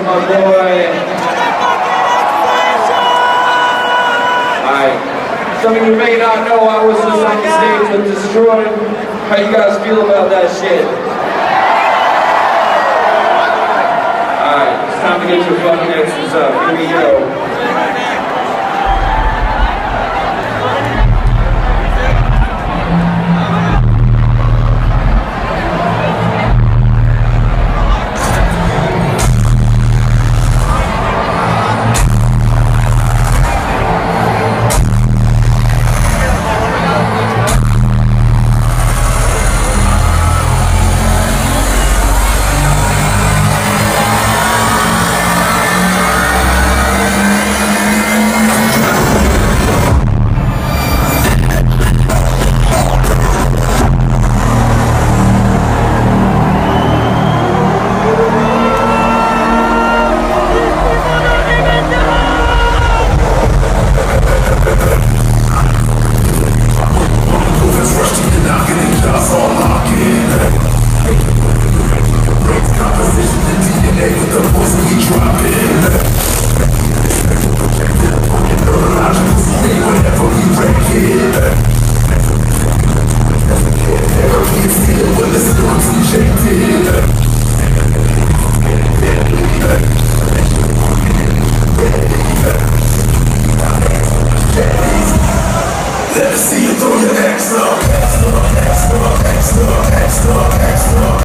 my boy. Alright. Some of you may not know I was just on the stage with Destroyed. How you guys feel about that shit? Alright, it's time to get your fucking exes up. Here we go.